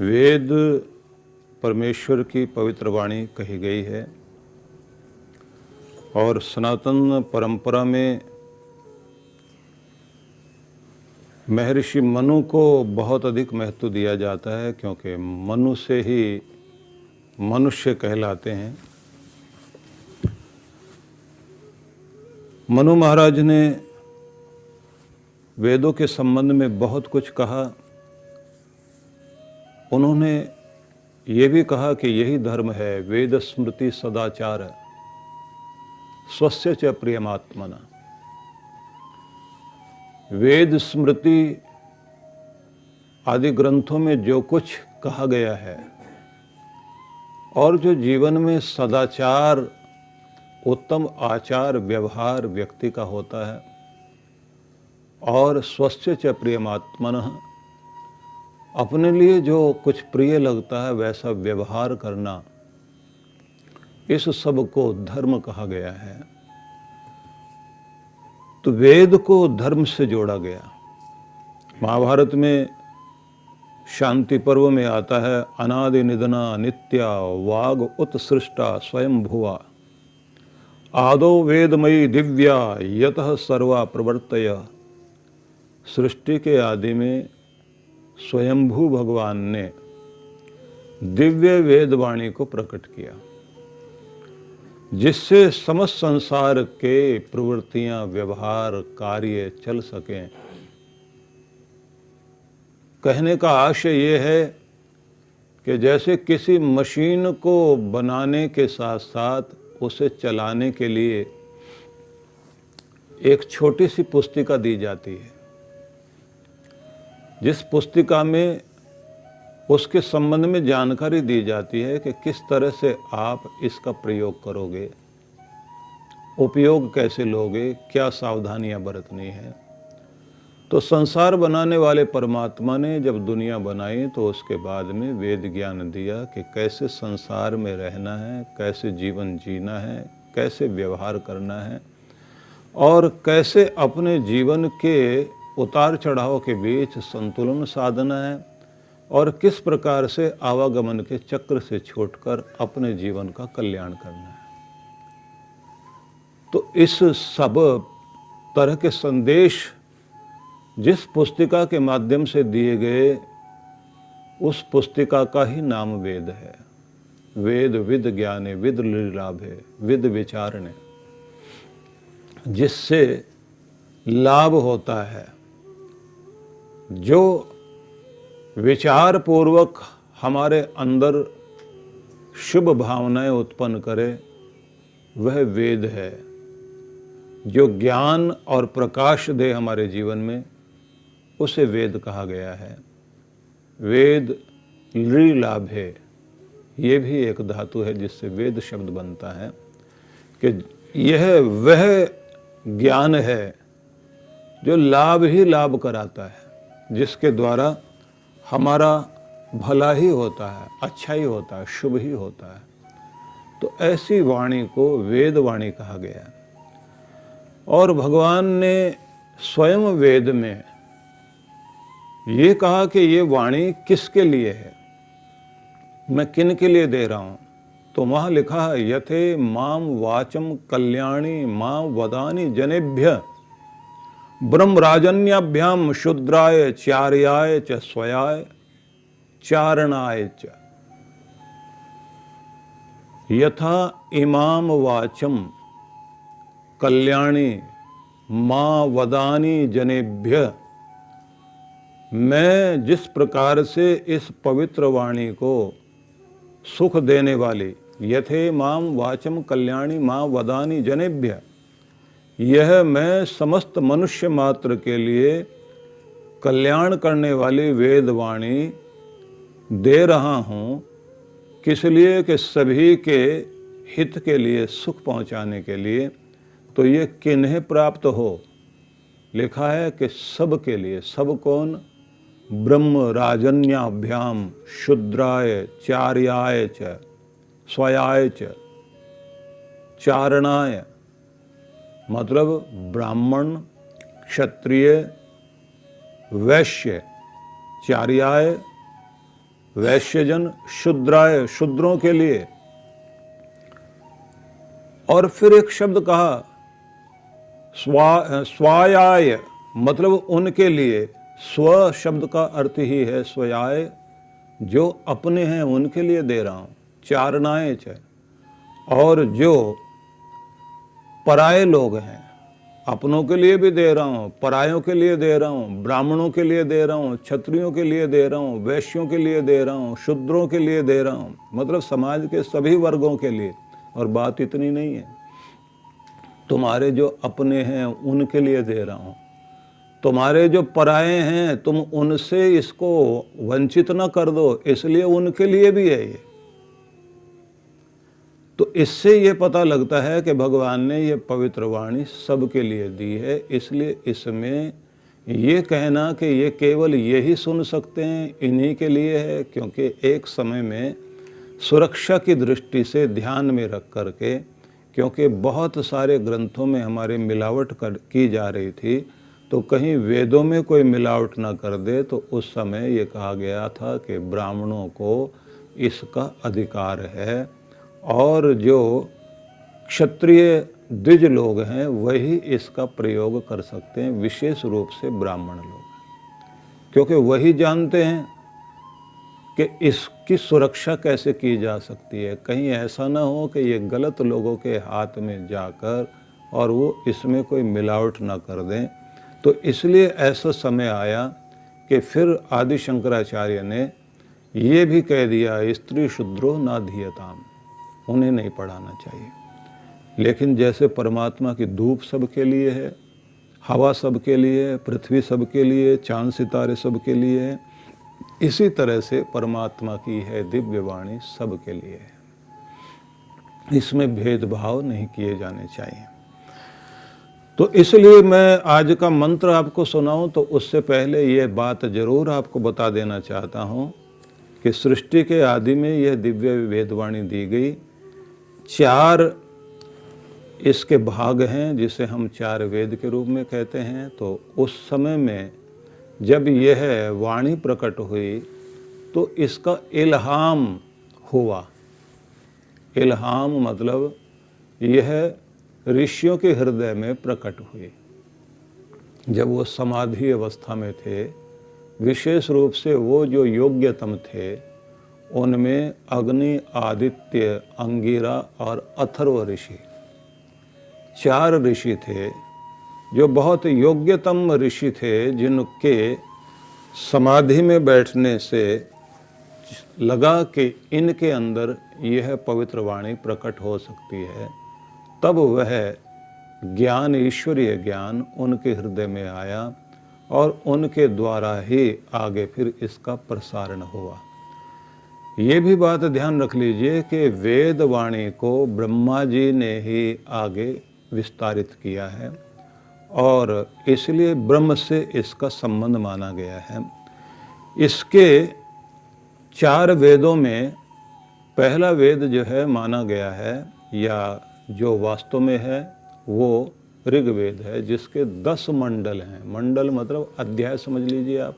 वेद परमेश्वर की पवित्र वाणी कही गई है और सनातन परंपरा में महर्षि मनु को बहुत अधिक महत्व दिया जाता है, क्योंकि मनु से ही मनुष्य कहलाते हैं। मनु महाराज ने वेदों के संबंध में बहुत कुछ कहा। उन्होंने ये भी कहा कि यही धर्म है, वेद स्मृति सदाचार स्वस्य च प्रियमात्मना। वेद स्मृति आदि ग्रंथों में जो कुछ कहा गया है और जो जीवन में सदाचार, उत्तम आचार व्यवहार व्यक्ति का होता है, और स्वस्य च प्रियमात्मनः, अपने लिए जो कुछ प्रिय लगता है वैसा व्यवहार करना, इस सब को धर्म कहा गया है। तो वेद को धर्म से जोड़ा गया। महाभारत में शांति पर्व में आता है, अनादि निधना नित्या वाग उत्सृष्टा स्वयं भुवा आदो वेदमयी दिव्या यतः सर्वा प्रवर्तय। सृष्टि के आदि में स्वयंभू भगवान ने दिव्य वेदवाणी को प्रकट किया, जिससे समस्त संसार के प्रवृत्तियां, व्यवहार, कार्य चल सकें। कहने का आशय ये है कि जैसे किसी मशीन को बनाने के साथ साथ उसे चलाने के लिए एक छोटी सी पुस्तिका दी जाती है, जिस पुस्तिका में उसके संबंध में जानकारी दी जाती है कि किस तरह से आप इसका प्रयोग करोगे, उपयोग कैसे लोगे, क्या सावधानियां बरतनी है। तो संसार बनाने वाले परमात्मा ने जब दुनिया बनाई तो उसके बाद में वेद ज्ञान दिया कि कैसे संसार में रहना है, कैसे जीवन जीना है, कैसे व्यवहार करना है, और कैसे अपने जीवन के उतार चढ़ाव के बीच संतुलन साधना है, और किस प्रकार से आवागमन के चक्र से छूटकर अपने जीवन का कल्याण करना है। तो इस सब तरह के संदेश जिस पुस्तिका के माध्यम से दिए गए, उस पुस्तिका का ही नाम वेद है। वेद विद ज्ञाने विद लाभे विद विचारणे, जिससे लाभ होता है। जो विचार पूर्वक हमारे अंदर शुभ भावनाएं उत्पन्न करे, वह वेद है। जो ज्ञान और प्रकाश दे हमारे जीवन में, उसे वेद कहा गया है। वेद लाभे, ये भी एक धातु है जिससे वेद शब्द बनता है, कि यह वह ज्ञान है जो लाभ ही लाभ कराता है, जिसके द्वारा हमारा भला ही होता है, अच्छा ही होता है, शुभ ही होता है। तो ऐसी वाणी को वेद वाणी कहा गया है। और भगवान ने स्वयं वेद में ये कहा कि ये वाणी किसके लिए है, मैं किन के लिए दे रहा हूँ। तो वहाँ लिखा है, यथे माम वाचम कल्याणी मां वदानि जनेभ्य ब्रह्मराजन्याभ्याम शूद्राय चार्याय च स्वयाय चारणाय च। यथा इमाम वाचम कल्याणी मां वदानि जनेभ्य, मैं जिस प्रकार से इस पवित्र वाणी को सुख देने वाली, यथे माम वाचम कल्याणी मां वदानि जनेभ्य, यह मैं समस्त मनुष्य मात्र के लिए कल्याण करने वाली वेदवाणी दे रहा हूँ। किस लिए? कि सभी के हित के लिए, सुख पहुँचाने के लिए। तो ये किन्हें प्राप्त हो? लिखा है कि सब के लिए। सब कौन? ब्रह्म राजन्याभ्याम शूद्राय चार्याय च स्वयाय च चारणाय, मतलब ब्राह्मण, क्षत्रिय, वैश्य, चार्याय, वैश्यजन शूद्राय, शूद्रों के लिए। और फिर एक शब्द कहा स्वायाय, मतलब उनके लिए। स्व शब्द का अर्थ ही है स्वयाय, जो अपने हैं उनके लिए दे रहा हूं। चारणाएं च, और जो पराये लोग हैं अपनों के लिए भी दे रहा हूं, परायों के लिए दे रहा हूं, ब्राह्मणों के लिए दे रहा हूं, क्षत्रियों के लिए दे रहा हूं, वैश्यों के लिए दे रहा हूं, शूद्रों के लिए दे रहा हूं, मतलब समाज के सभी वर्गों के लिए। और बात इतनी नहीं है, तुम्हारे जो अपने हैं उनके लिए दे रहा हूं, तुम्हारे जो पराये हैं तुम उनसे इसको वंचित ना कर दो, इसलिए उनके लिए भी है ये। तो इससे ये पता लगता है कि भगवान ने ये पवित्र वाणी सबके लिए दी है। इसलिए इसमें ये कहना कि ये केवल यही सुन सकते हैं, इन्हीं के लिए है, क्योंकि एक समय में सुरक्षा की दृष्टि से ध्यान में रख करके, क्योंकि बहुत सारे ग्रंथों में हमारे मिलावट की जा रही थी, तो कहीं वेदों में कोई मिलावट ना कर दे, तो उस समय ये कहा गया था कि ब्राह्मणों को इसका अधिकार है, और जो क्षत्रिय द्विज लोग हैं वही इसका प्रयोग कर सकते हैं, विशेष रूप से ब्राह्मण लोग, क्योंकि वही जानते हैं कि इसकी सुरक्षा कैसे की जा सकती है। कहीं ऐसा ना हो कि ये गलत लोगों के हाथ में जाकर और वो इसमें कोई मिलावट ना कर दें। तो इसलिए ऐसा समय आया कि फिर आदि शंकराचार्य ने ये भी कह दिया, स्त्री शूद्रो ना धीयताम, उन्हें नहीं पढ़ाना चाहिए। लेकिन जैसे परमात्मा की धूप सबके लिए है, हवा सबके लिए है, पृथ्वी सबके लिए, चांद सितारे सबके लिए है, इसी तरह से परमात्मा की है दिव्य वाणी सबके लिए है। इसमें भेदभाव नहीं किए जाने चाहिए। तो इसलिए मैं आज का मंत्र आपको सुनाऊं तो उससे पहले ये बात जरूर आपको बता देना चाहता हूं कि सृष्टि के आदि में यह दिव्य वेदवाणी दी गई। 4 इसके भाग हैं, जिसे हम 4 वेद के रूप में कहते हैं। तो उस समय में जब यह वाणी प्रकट हुई तो इसका इल्हाम हुआ। इल्हाम मतलब यह ऋषियों के हृदय में प्रकट हुई जब वो समाधि अवस्था में थे। विशेष रूप से वो जो योग्यतम थे उनमें अग्नि, आदित्य, अंगिरा और अथर्व ऋषि 4 ऋषि थे जो बहुत योग्यतम ऋषि थे, जिनके समाधि में बैठने से लगा कि इनके अंदर यह पवित्र वाणी प्रकट हो सकती है। तब वह ज्ञान, ईश्वरीय ज्ञान उनके हृदय में आया और उनके द्वारा ही आगे फिर इसका प्रसारण हुआ। ये भी बात ध्यान रख लीजिए कि वेद वाणी को ब्रह्मा जी ने ही आगे विस्तारित किया है और इसलिए ब्रह्म से इसका संबंध माना गया है। इसके 4 वेदों में पहला वेद जो है माना गया है, या जो वास्तव में है वो ऋग्वेद है, जिसके 10 मंडल हैं। मंडल मतलब अध्याय समझ लीजिए आप।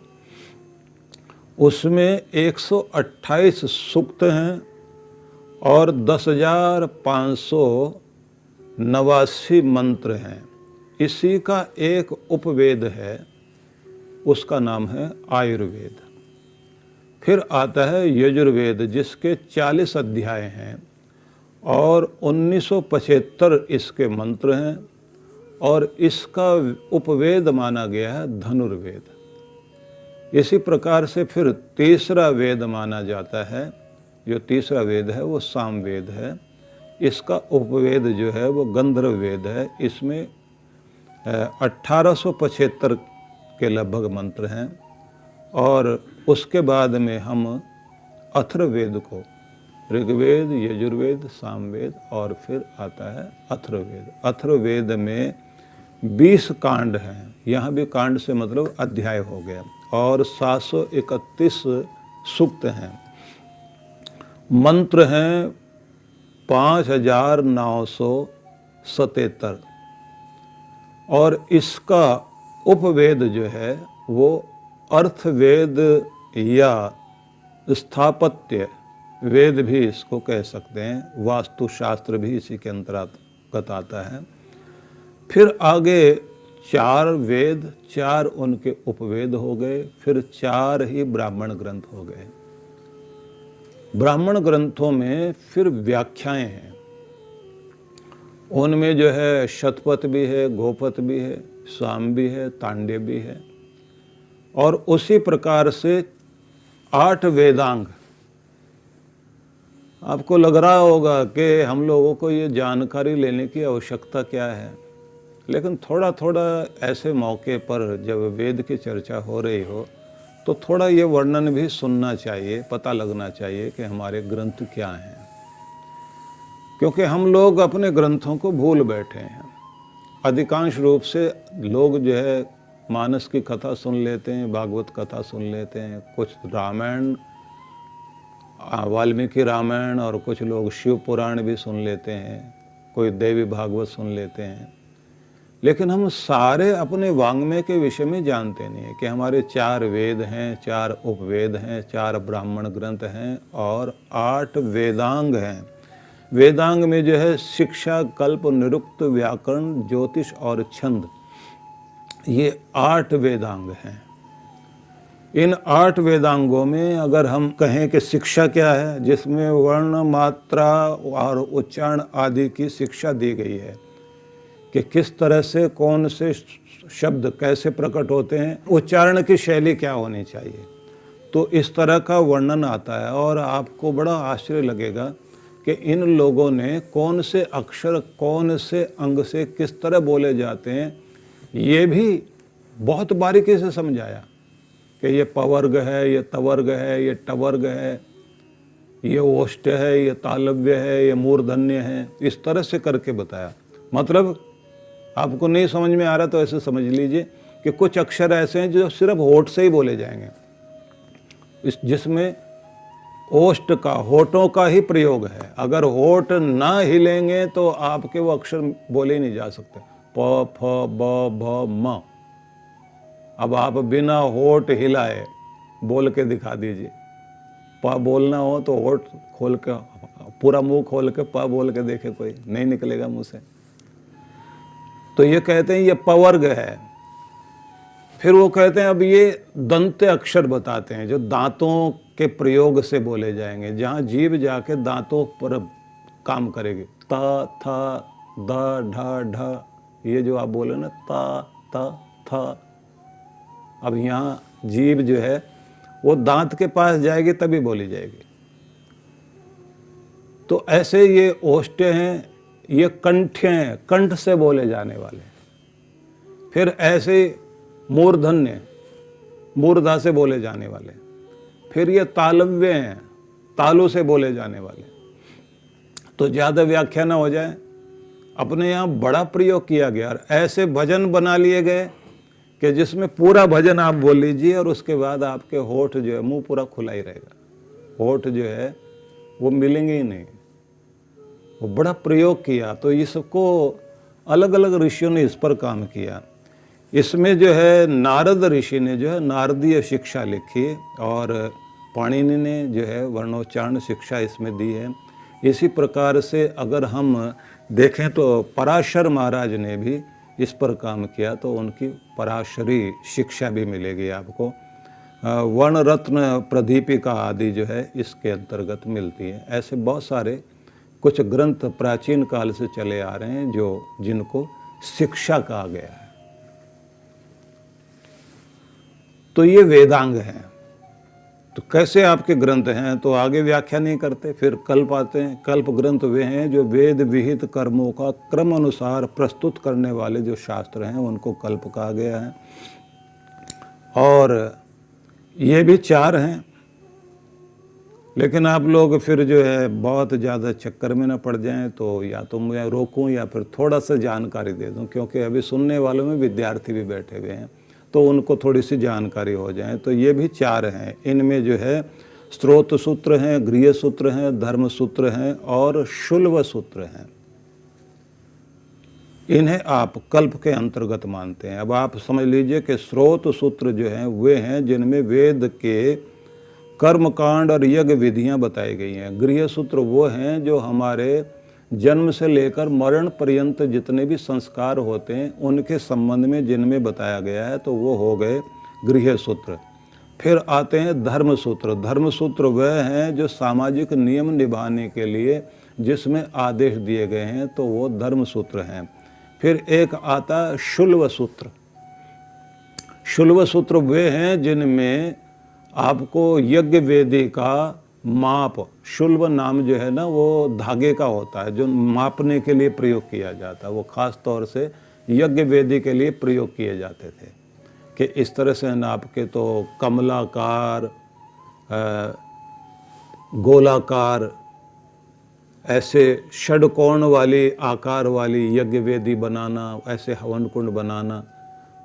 उसमें 128 सूक्त हैं और 10,589 मंत्र हैं। इसी का एक उपवेद है, उसका नाम है आयुर्वेद। फिर आता है यजुर्वेद, जिसके 40 अध्याय हैं और 1975 इसके मंत्र हैं, और इसका उपवेद माना गया है धनुर्वेद। इसी प्रकार से फिर तीसरा वेद माना जाता है। जो तीसरा वेद है वो सामवेद है। इसका उपवेद जो है वो गंधर्व वेद है। इसमें 1875 के लगभग मंत्र हैं। और उसके बाद में हम अथर्ववेद को, ऋग्वेद, यजुर्वेद, सामवेद और फिर आता है अथर्ववेद। अथर्ववेद में 20 कांड हैं। यहाँ भी कांड से मतलब अध्याय हो गया, और 731 सूक्त हैं। मंत्र हैं 5977, और इसका उपवेद जो है वो अर्थवेद या स्थापत्य वेद भी इसको कह सकते हैं, वास्तुशास्त्र भी इसी के अंतर्गत आता है। फिर आगे 4 वेद, 4 उनके उपवेद हो गए, फिर 4 ही ब्राह्मण ग्रंथ हो गए। ब्राह्मण ग्रंथों में फिर व्याख्याएं हैं, उनमें जो है शतपथ भी है, गोपथ भी है, साम भी है, तांड्य भी है, और उसी प्रकार से 8 वेदांग। आपको लग रहा होगा कि हम लोगों को ये जानकारी लेने की आवश्यकता क्या है, लेकिन थोड़ा थोड़ा ऐसे मौके पर जब वेद की चर्चा हो रही हो तो थोड़ा ये वर्णन भी सुनना चाहिए, पता लगना चाहिए कि हमारे ग्रंथ क्या हैं, क्योंकि हम लोग अपने ग्रंथों को भूल बैठे हैं। अधिकांश रूप से लोग जो है मानस की कथा सुन लेते हैं, भागवत कथा सुन लेते हैं, कुछ रामायण, वाल्मीकि रामायण, और कुछ लोग शिव पुराण भी सुन लेते हैं, कोई देवी भागवत सुन लेते हैं, लेकिन हम सारे अपने वाङ्मय के विषय में जानते नहीं है कि हमारे 4 वेद हैं, 4 उपवेद हैं, 4 ब्राह्मण ग्रंथ हैं और 8 वेदांग हैं। वेदांग में जो है शिक्षा, कल्प, निरुक्त, व्याकरण, ज्योतिष और छंद, ये 8 वेदांग हैं। इन 8 वेदांगों में अगर हम कहें कि शिक्षा क्या है, जिसमें वर्ण, मात्रा और उच्चारण आदि की शिक्षा दी गई है कि किस तरह से कौन से शब्द कैसे प्रकट होते हैं, उच्चारण की शैली क्या होनी चाहिए, तो इस तरह का वर्णन आता है। और आपको बड़ा आश्चर्य लगेगा कि इन लोगों ने कौन से अक्षर कौन से अंग से किस तरह बोले जाते हैं, ये भी बहुत बारीकी से समझाया कि ये पवर्ग है, ये तवर्ग है, ये टवर्ग है, ये ओष्ठ है, ये तालव्य है, ये मूर्धन्य है, इस तरह से करके बताया। मतलब आपको नहीं समझ में आ रहा तो ऐसे समझ लीजिए कि कुछ अक्षर ऐसे हैं जो सिर्फ होठ से ही बोले जाएंगे, जिसमें ओष्ठ का, होठों का ही प्रयोग है। अगर होठ ना हिलेंगे तो आपके वो अक्षर बोले ही नहीं जा सकते। प, फ, ब, भ, म। अब आप बिना होठ हिलाए बोल के दिखा दीजिए। प बोलना हो तो होठ खोल के, पूरा मुंह खोल के प बोल के देखे, कोई नहीं निकलेगा मुंह से। तो ये कहते हैं ये पवर्ग है। फिर वो कहते हैं अब ये दंत अक्षर बताते हैं जो दांतों के प्रयोग से बोले जाएंगे, जहाँ जीभ जाके दांतों पर काम करेगी। त, थ, द, ढ, ढ, ये जो आप बोले ना, त, त, थ, अब यहाँ जीभ जो है वो दांत के पास जाएगी तभी बोली जाएगी। तो ऐसे ये ओष्ठ हैं, ये कंठ हैं, कंठ से बोले जाने वाले। फिर ऐसे मूर्धन्य, मूर्धा से बोले जाने वाले। फिर ये तालव्य हैं, तालु से बोले जाने वाले। तो ज़्यादा व्याख्या ना हो जाए, अपने यहाँ बड़ा प्रयोग किया गया और ऐसे भजन बना लिए गए कि जिसमें पूरा भजन आप बोल लीजिए और उसके बाद आपके होठ जो है, मुंह पूरा खुला ही रहेगा, होठ जो है वो मिलेंगे ही नहीं। वो बड़ा प्रयोग किया। तो ये सबको अलग अलग ऋषियों ने इस पर काम किया। इसमें जो है नारद ऋषि ने जो है नारदीय शिक्षा लिखी और पाणिनि ने जो है वर्णोच्चारण शिक्षा इसमें दी है। इसी प्रकार से अगर हम देखें तो पराशर महाराज ने भी इस पर काम किया, तो उनकी पराशरी शिक्षा भी मिलेगी आपको। वर्ण रत्न प्रदीपिका आदि जो है इसके अंतर्गत मिलती है। ऐसे बहुत सारे कुछ ग्रंथ प्राचीन काल से चले आ रहे हैं जो जिनको शिक्षा कहा गया है। तो ये वेदांग हैं। तो कैसे आपके ग्रंथ हैं, तो आगे व्याख्या नहीं करते, फिर कल्प आते हैं। कल्प ग्रंथ वे हैं जो वेद विहित कर्मों का क्रम अनुसार प्रस्तुत करने वाले जो शास्त्र हैं उनको कल्प कहा गया है। और ये भी 4 हैं, लेकिन आप लोग फिर जो है बहुत ज़्यादा चक्कर में ना पड़ जाएं, तो या तो मैं रोकूं या फिर थोड़ा सा जानकारी दे दूं, क्योंकि अभी सुनने वालों में विद्यार्थी भी बैठे हुए हैं, तो उनको थोड़ी सी जानकारी हो जाए। तो ये भी 4 हैं। इनमें जो है स्रोत सूत्र हैं, गृह सूत्र हैं, धर्म सूत्र हैं और शुल्व सूत्र हैं। इन्हें आप कल्प के अंतर्गत मानते हैं। अब आप समझ लीजिए कि स्रोत सूत्र जो हैं वे हैं जिनमें वेद के कर्मकांड और यज्ञ विधियां बताई गई हैं। गृह सूत्र वो हैं जो हमारे जन्म से लेकर मरण पर्यंत जितने भी संस्कार होते हैं उनके संबंध में जिनमें बताया गया है, तो वो हो गए गृह सूत्र। फिर आते हैं धर्म सूत्र। धर्म सूत्र वह हैं जो सामाजिक नियम निभाने के लिए जिसमें आदेश दिए गए हैं, तो वो धर्म सूत्र हैं। फिर एक आता शुल्व सूत्र। शुल्व सूत्र वे हैं जिनमें आपको यज्ञ वेदी का माप, शुल्व नाम जो है ना वो धागे का होता है जो मापने के लिए प्रयोग किया जाता है। वो खास तौर से यज्ञ वेदी के लिए प्रयोग किए जाते थे कि इस तरह से नाप के, तो कमलाकार, गोलाकार, ऐसे षडकोण वाली आकार वाली यज्ञ वेदी बनाना, ऐसे हवन कुंड बनाना,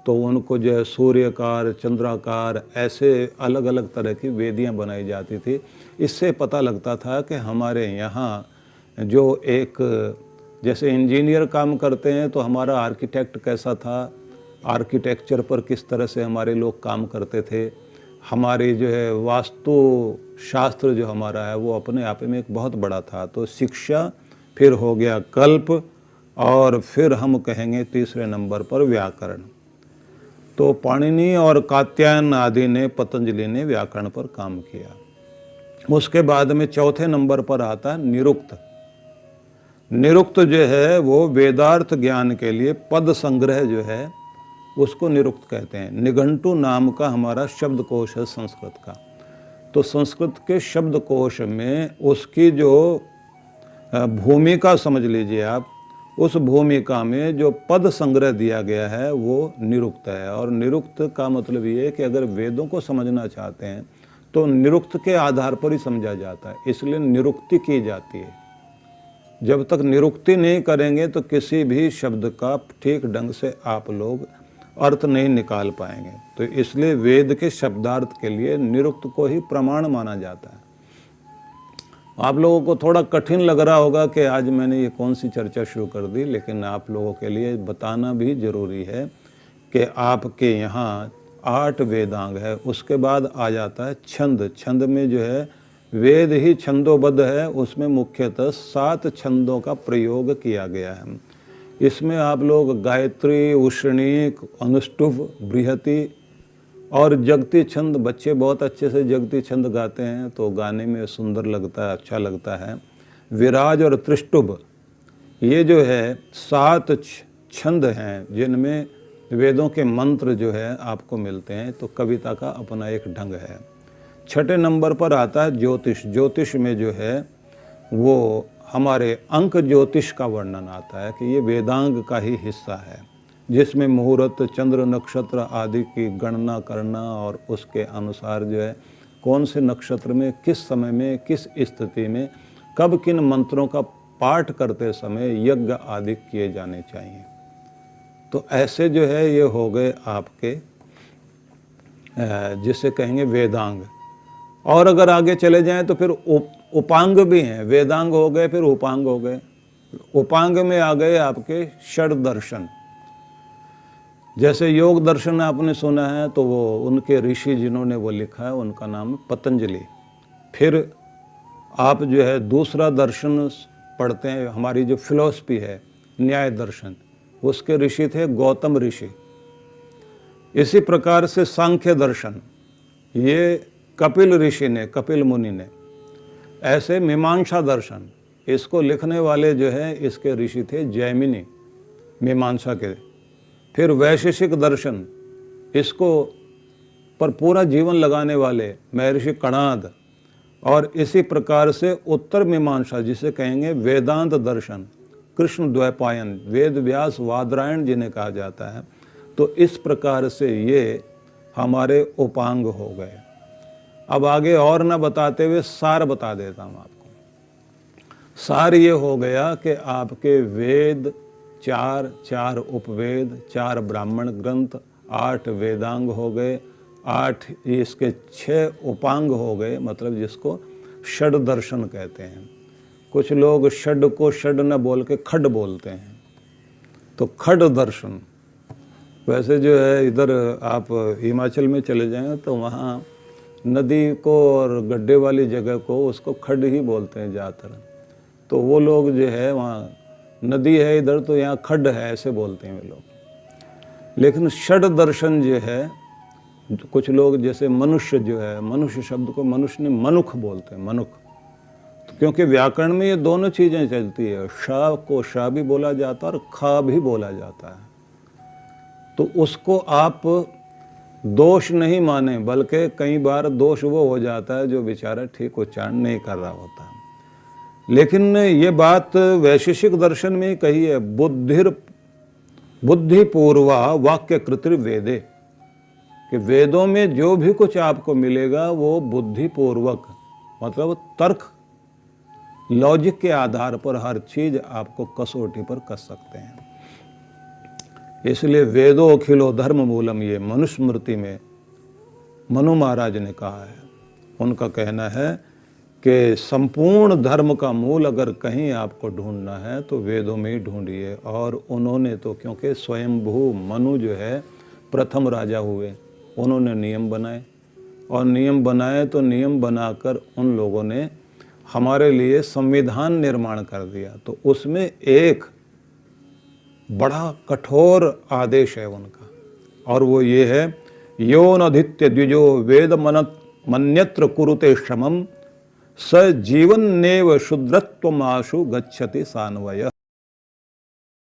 तो उनको जो है सूर्यकार, चंद्राकार, ऐसे अलग अलग तरह की वेदियां बनाई जाती थी। इससे पता लगता था कि हमारे यहाँ जो एक जैसे इंजीनियर काम करते हैं तो हमारा आर्किटेक्ट कैसा था, आर्किटेक्चर पर किस तरह से हमारे लोग काम करते थे, हमारी जो है वास्तु शास्त्र जो हमारा है वो अपने आप में एक बहुत बड़ा था। तो शिक्षा, फिर हो गया कल्प, और फिर हम कहेंगे तीसरे नंबर पर व्याकरण। तो पाणिनि और कात्यायन आदि ने, पतंजलि ने व्याकरण पर काम किया। उसके बाद में चौथे नंबर पर आता है निरुक्त। निरुक्त जो है वो वेदार्थ ज्ञान के लिए पद संग्रह जो है उसको निरुक्त कहते हैं। निघंटु नाम का हमारा शब्दकोश है संस्कृत का। तो संस्कृत के शब्दकोश में उसकी जो भूमिका समझ लीजिए आप, उस भूमिका में जो पद संग्रह दिया गया है वो निरुक्त है। और निरुक्त का मतलब ये है कि अगर वेदों को समझना चाहते हैं तो निरुक्त के आधार पर ही समझा जाता है, इसलिए निरुक्ति की जाती है। जब तक निरुक्ति नहीं करेंगे तो किसी भी शब्द का ठीक ढंग से आप लोग अर्थ नहीं निकाल पाएंगे। तो इसलिए वेद के शब्दार्थ के लिए निरुक्त को ही प्रमाण माना जाता है। आप लोगों को थोड़ा कठिन लग रहा होगा कि आज मैंने ये कौन सी चर्चा शुरू कर दी, लेकिन आप लोगों के लिए बताना भी जरूरी है कि आपके यहाँ 8 वेदांग है। उसके बाद आ जाता है छंद। छंद में जो है वेद ही छंदोबद्ध है, उसमें मुख्यतः 7 छंदों का प्रयोग किया गया है। इसमें आप लोग गायत्री, उष्णीक, अनुष्टुभ, बृहति और जगती छंद, बच्चे बहुत अच्छे से जगती छंद गाते हैं तो गाने में सुंदर लगता है, अच्छा लगता है। विराज और त्रिष्टुभ, ये जो है 7 छंद हैं जिनमें वेदों के मंत्र जो है आपको मिलते हैं। तो कविता का अपना एक ढंग है। छठे नंबर पर आता है ज्योतिष। ज्योतिष में जो है वो हमारे अंक ज्योतिष का वर्णन आता है कि ये वेदांग का ही हिस्सा है, जिसमें मुहूर्त, चंद्र, नक्षत्र आदि की गणना करना और उसके अनुसार जो है कौन से नक्षत्र में, किस समय में, किस स्थिति में, कब किन मंत्रों का पाठ करते समय यज्ञ आदि किए जाने चाहिए। तो ऐसे जो है ये हो गए आपके जिसे कहेंगे वेदांग। और अगर आगे चले जाएं तो फिर उपांग भी हैं। वेदांग हो गए, फिर उपांग हो गए। उपांग में आ गए आपके षड दर्शन। जैसे योग दर्शन आपने सुना है तो वो उनके ऋषि जिन्होंने वो लिखा है उनका नाम है पतंजलि। फिर आप जो है दूसरा दर्शन पढ़ते हैं, हमारी जो फिलॉसफी है न्याय दर्शन, उसके ऋषि थे गौतम ऋषि। इसी प्रकार से सांख्य दर्शन ये कपिल ऋषि ने, कपिल मुनि ने। ऐसे मीमांसा दर्शन, इसको लिखने वाले जो है इसके ऋषि थे जैमिनी, मीमांसा के। फिर वैशेषिक दर्शन, इसको पर पूरा जीवन लगाने वाले महर्षि कणाद। और इसी प्रकार से उत्तर मीमांसा जिसे कहेंगे वेदांत दर्शन, कृष्ण द्वैपायन, वेद व्यास वादरायण जिन्हें कहा जाता है। तो इस प्रकार से ये हमारे उपांग हो गए। अब आगे और ना बताते हुए सार बता देता हूँ आपको। सार ये हो गया कि आपके वेद 4 उपवेद, 4 ब्राह्मण ग्रंथ, 8 वेदांग हो गए, 8 इसके 6 उपांग हो गए, मतलब जिसको षड दर्शन कहते हैं। कुछ लोग षड को षड न बोल के खड बोलते हैं, तो खड दर्शन। वैसे जो है इधर आप हिमाचल में चले जाएं तो वहाँ नदी को और गड्ढे वाली जगह को उसको खड्ड ही बोलते हैं ज़्यादातर। तो वो लोग जो है वहाँ नदी है इधर तो यहाँ खड्ड है ऐसे बोलते हैं वे लोग। लेकिन षड दर्शन जो है, कुछ लोग जैसे मनुष्य जो है, मनुष्य शब्द को मनुष्य ने मनुख बोलते हैं, मनुख। तो क्योंकि व्याकरण में ये दोनों चीज़ें चलती है, श को श भी बोला जाता है और ख भी बोला जाता है। तो उसको आप दोष नहीं माने, बल्कि कई बार दोष वो हो जाता है जो बेचारा ठीक उच्चारण नहीं कर रहा होता। लेकिन ये बात वैशेषिक दर्शन में कही है, बुद्धिपूर्वा वाक्य कृत्रि वेदे, कि वेदों में जो भी कुछ आपको मिलेगा वो बुद्धिपूर्वक, मतलब तर्क लॉजिक के आधार पर हर चीज आपको कसौटी पर कस सकते हैं। इसलिए वेदो अखिलो धर्म मूलम, ये मनुस्मृति में मनु महाराज ने कहा है। उनका कहना है कि संपूर्ण धर्म का मूल अगर कहीं आपको ढूंढना है तो वेदों में ही ढूंढिए। और उन्होंने तो, क्योंकि स्वयंभू मनु जो है प्रथम राजा हुए, उन्होंने नियम बनाए, और नियम बनाए तो नियम बनाकर उन लोगों ने हमारे लिए संविधान निर्माण कर दिया। तो उसमें एक बड़ा कठोर आदेश है उनका, और वो ये है, यो नधित्य द्विजो वेद मन्यत्र कुरुते श्रमम स जीवन नेव शुद्रत्वमाशु गच्छति सान्वय।